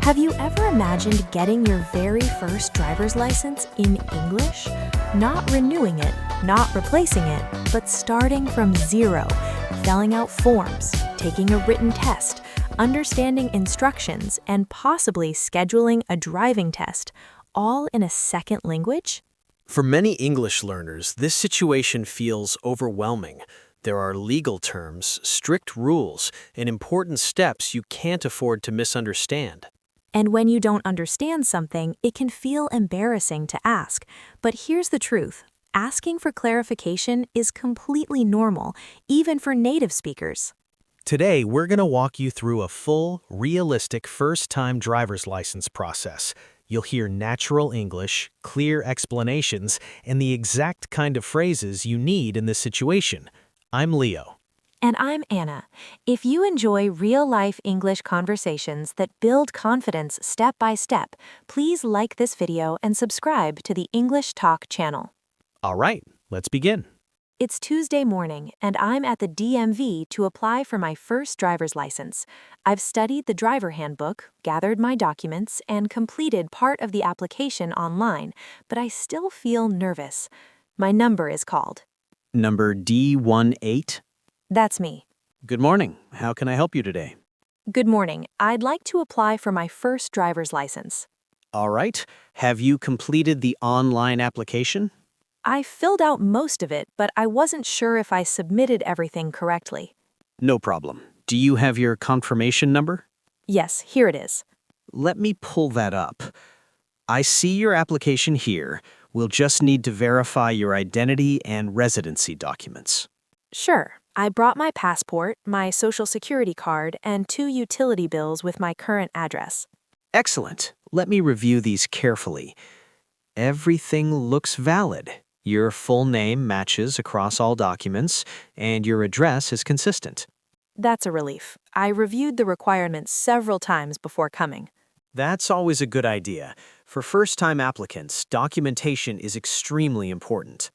Have you ever imagined getting your very first driver's license in English? Not renewing it, not replacing it, but starting from zero, filling out forms, taking a written test, understanding instructions, and possibly scheduling a driving test, all in a second language? For many English learners, this situation feels overwhelming. There are legal terms, strict rules, and important steps you can't afford to misunderstand. And when you don't understand something, it can feel embarrassing to ask. But here's the truth. Asking for clarification is completely normal, even for native speakers. Today, we're going to walk you through a full, realistic first-time driver's license process. You'll hear natural English, clear explanations, and the exact kind of phrases you need in this situation. I'm Leo. And I'm Anna. If you enjoy real-life English conversations that build confidence step by step, please like this video and subscribe to the English Talk channel. All right, let's begin. It's Tuesday morning, and I'm at the DMV to apply for my first driver's license. I've studied the driver handbook, gathered my documents, and completed part of the application online, but I still feel nervous. My number is called. Number D18. That's me. Good morning. How can I help you today? Good morning. I'd like to apply for my first driver's license. All right. Have you completed the online application? I filled out most of it, but I wasn't sure if I submitted everything correctly. No problem. Do you have your confirmation number? Yes, here it is. Let me pull that up. I see your application here. We'll just need to verify your identity and residency documents. Sure. I brought my passport, my social security card, and 2 utility bills with my current address. Excellent. Let me review these carefully. Everything looks valid. Your full name matches across all documents, and your address is consistent. That's a relief. I reviewed the requirements several times before coming. That's always a good idea. For first-time applicants, documentation is extremely important.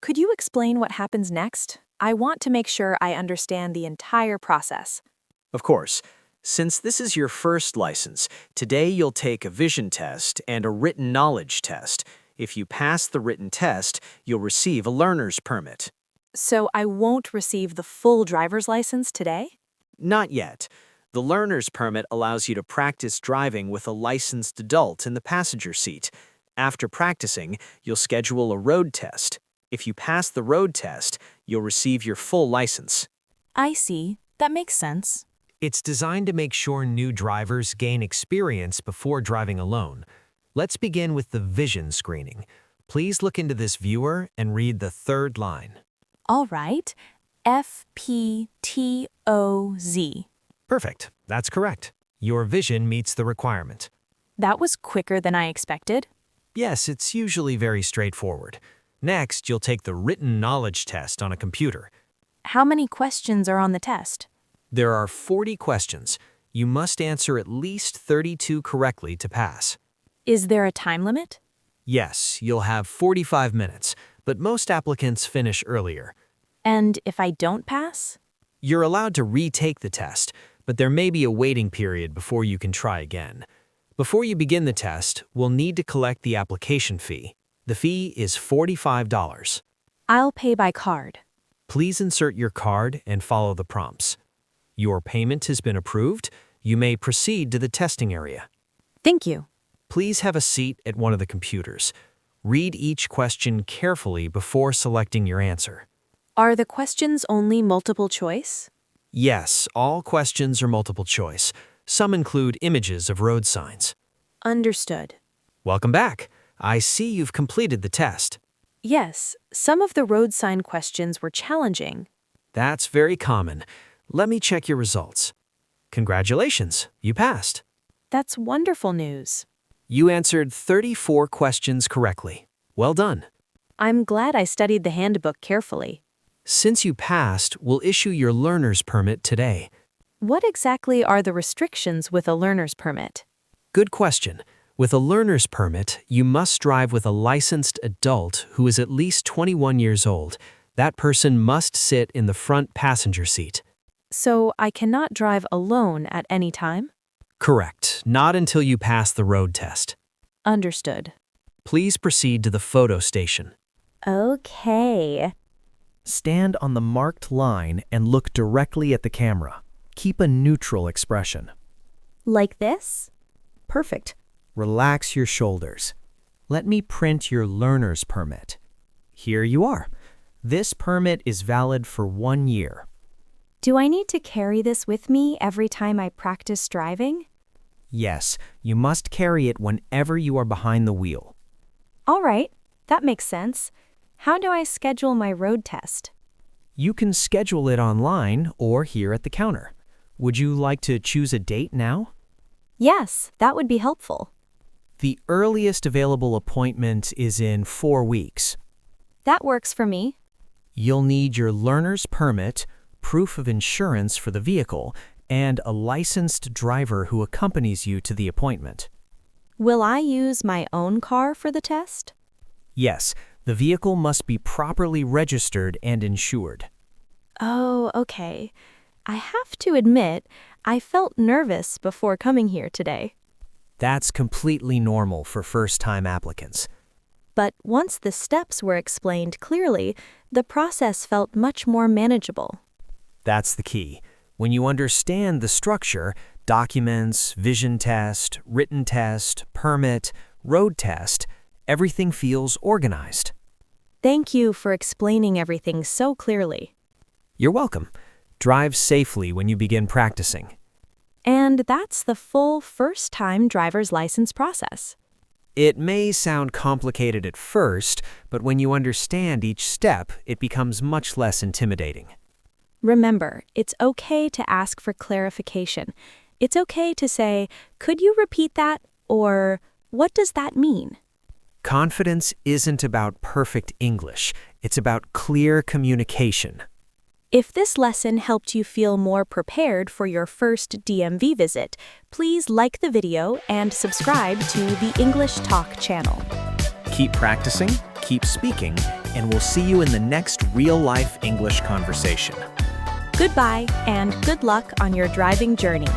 Could you explain what happens next? I want to make sure I understand the entire process. Of course. Since this is your first license, today you'll take a vision test and a written knowledge test. If you pass the written test, you'll receive a learner's permit. So I won't receive the full driver's license today? Not yet. The learner's permit allows you to practice driving with a licensed adult in the passenger seat. After practicing, you'll schedule a road test. If you pass the road test, you'll receive your full license. I see. That makes sense. It's designed to make sure new drivers gain experience before driving alone. Let's begin with the vision screening. Please look into this viewer and read the third line. All right. FPTOZ. Perfect. That's correct. Your vision meets the requirement. That was quicker than I expected. Yes, it's usually very straightforward. Next, you'll take the written knowledge test on a computer. How many questions are on the test? There are 40 questions. You must answer at least 32 correctly to pass. Is there a time limit? Yes, you'll have 45 minutes, but most applicants finish earlier. And if I don't pass? You're allowed to retake the test, but there may be a waiting period before you can try again. Before you begin the test, we'll need to collect the application fee. The fee is $45. I'll pay by card. Please insert your card and follow the prompts. Your payment has been approved. You may proceed to the testing area. Thank you. Please have a seat at one of the computers. Read each question carefully before selecting your answer. Are the questions only multiple choice? Yes, all questions are multiple choice. Some include images of road signs. Understood. Welcome back. I see you've completed the test. Yes, some of the road sign questions were challenging. That's very common. Let me check your results. Congratulations, you passed. That's wonderful news. You answered 34 questions correctly. Well done. I'm glad I studied the handbook carefully. Since you passed, we'll issue your learner's permit today. What exactly are the restrictions with a learner's permit? Good question. With a learner's permit, you must drive with a licensed adult who is at least 21 years old. That person must sit in the front passenger seat. So I cannot drive alone at any time? Correct. Not until you pass the road test. Understood. Please proceed to the photo station. Okay. Stand on the marked line and look directly at the camera. Keep a neutral expression. Like this? Perfect. Relax your shoulders. Let me print your learner's permit. Here you are. This permit is valid for 1 year. Do I need to carry this with me every time I practice driving? Yes, you must carry it whenever you are behind the wheel. All right, that makes sense. How do I schedule my road test? You can schedule it online or here at the counter. Would you like to choose a date now? Yes, that would be helpful. The earliest available appointment is in 4 weeks. That works for me. You'll need your learner's permit, proof of insurance for the vehicle, and a licensed driver who accompanies you to the appointment. Will I use my own car for the test? Yes, the vehicle must be properly registered and insured. Oh, okay. I have to admit, I felt nervous before coming here today. That's completely normal for first-time applicants. But once the steps were explained clearly, the process felt much more manageable. That's the key. When you understand the structure, documents, vision test, written test, permit, road test, everything feels organized. Thank you for explaining everything so clearly. You're welcome. Drive safely when you begin practicing. And that's the full first-time driver's license process. It may sound complicated at first, but when you understand each step, it becomes much less intimidating. Remember, it's okay to ask for clarification. It's okay to say, "Could you repeat that?" or "What does that mean?" Confidence isn't about perfect English. It's about clear communication. If this lesson helped you feel more prepared for your first DMV visit, please like the video and subscribe to the English Talk channel. Keep practicing, keep speaking, and we'll see you in the next real-life English conversation. Goodbye and good luck on your driving journey.